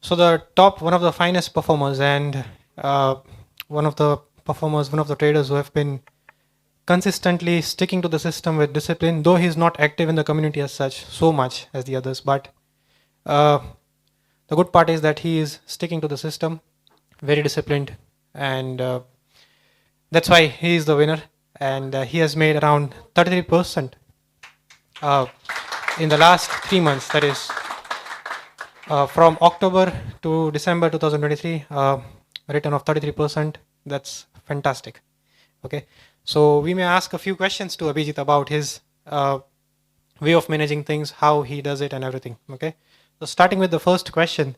So the top, one of the finest performers and one of the performers, one of the traders who have been consistently sticking to the system with discipline, though he's not active in the community as such so much as the others. But uh, the good part is that he is sticking to the system, very disciplined, and that's why he is the winner. And he has made around 33% uh, in the last 3 months. That is from October to December 2023, a return of 33%. That's fantastic. Okay, so we may ask a few questions to Abhijit about his way of managing things, how he does it, and everything. Okay, so starting with the first question,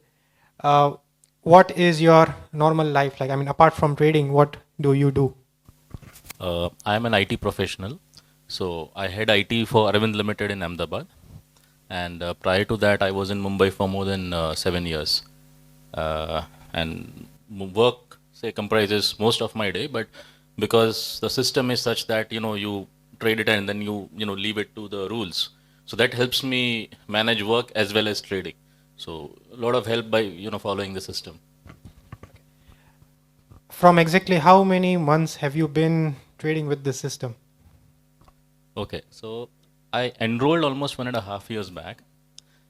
what is your normal life like? I mean, apart from trading, what do you do? I am an IT professional. So I head IT for Aravind Limited in Ahmedabad. And prior to that, I was in Mumbai for more than 7 years. And work, say, comprises most of my day. But because the system is such that, you trade it and then you leave it to the rules. So that helps me manage work as well as trading. So a lot of help by, following the system. From exactly how many months have you been trading with this system? Okay, so I enrolled almost 1.5 years back,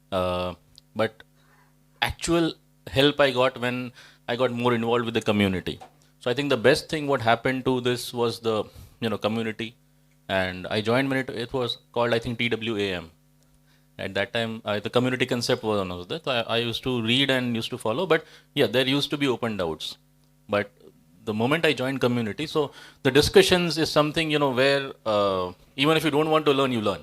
but actual help I got when I got more involved with the community. So I think the best thing what happened to this was the community, and I joined when it was called, I think, TWAM. At that time, the community concept was one of that. I used to read and used to follow, but yeah, there used to be open doubts. But the moment I joined community, so the discussions is something where even if you don't want to learn, you learn.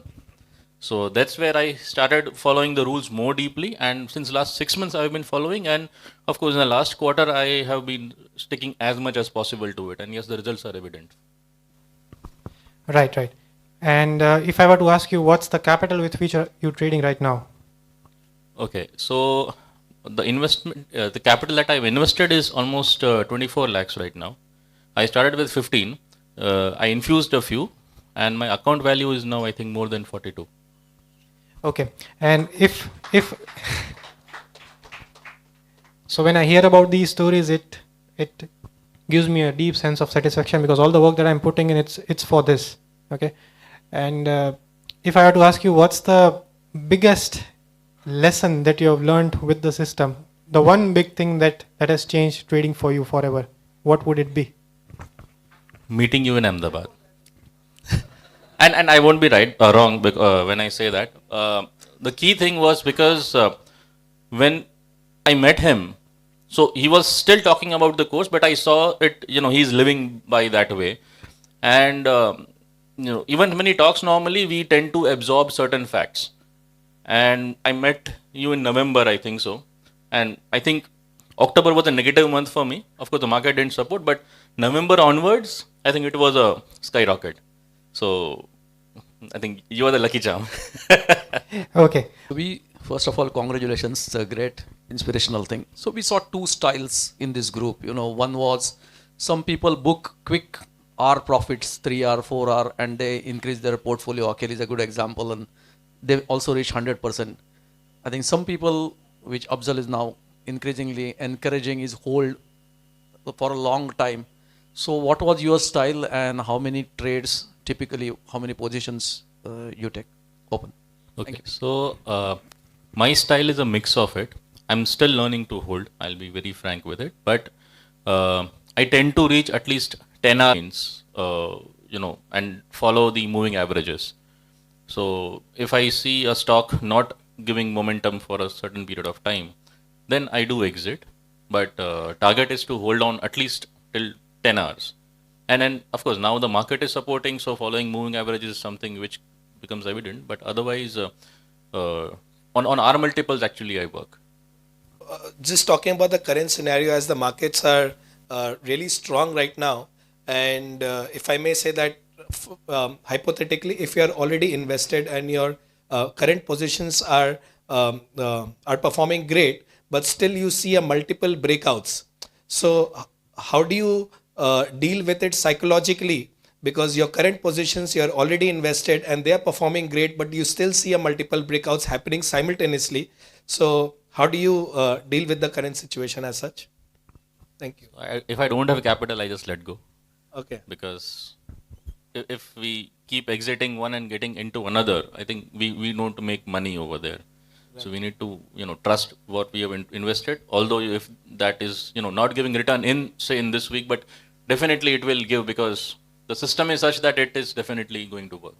So that's where I started following the rules more deeply, and since last 6 months I've been following, and of course in the last quarter I have been sticking as much as possible to it, and yes, the results are evident. Right, right. And if I were to ask you, what's the capital with which are you trading right now? Okay, so the investment, the capital that I've invested is almost 24 lakhs right now. I started with 15. I infused a few, and my account value is now, I think, more than 42. Okay, and if so, when I hear about these stories, it gives me a deep sense of satisfaction because all the work that I'm putting in, it's for this. Okay, and if I were to ask you, what's the biggest lesson that you have learned with the system? The one big thing that has changed trading for you forever. What would it be? Meeting you in Ahmedabad. and I won't be wrong when I say that. The key thing was because when I met him, so he was still talking about the course, but I saw it, he's living by that way. And, even when he talks normally, we tend to absorb certain facts. And I met you in November, I think so. And I think October was a negative month for me. Of course, the market didn't support, but November onwards, I think it was a skyrocket. So I think you are the lucky charm. Okay. We, first of all, congratulations. It's a great inspirational thing. So we saw two styles in this group. One was some people book quick R profits, 3R, 4R, and they increase their portfolio. Akhil is a good example, and they also reach 100%. I think some people, which Afzal is now increasingly encouraging, is hold for a long time. So what was your style, and how many trades typically, how many positions you take open? Okay, so my style is a mix of it. I'm still learning to hold. I'll be very frank with it, but I tend to reach at least 10 hours, and follow the moving averages. So if I see a stock not giving momentum for a certain period of time, then I do exit. But target is to hold on at least till 10 hours. And then, of course, now the market is supporting, so following moving averages is something which becomes evident. But otherwise, on R multiples, actually, I work. Just talking about the current scenario, as the markets are really strong right now, and if I may say that hypothetically, if you are already invested and your current positions are performing great, but still you see a multiple breakouts. So how do you deal with it psychologically? Because your current positions, you are already invested and they are performing great, but you still see a multiple breakouts happening simultaneously. So how do you deal with the current situation as such? Thank you. If I don't have capital, I just let go, Okay. because if we keep exiting one and getting into another, I think we don't to make money over there. So we need to trust what we have invested. Although if that is not giving return in say in this week, but definitely it will give, because the system is such that it is definitely going to work.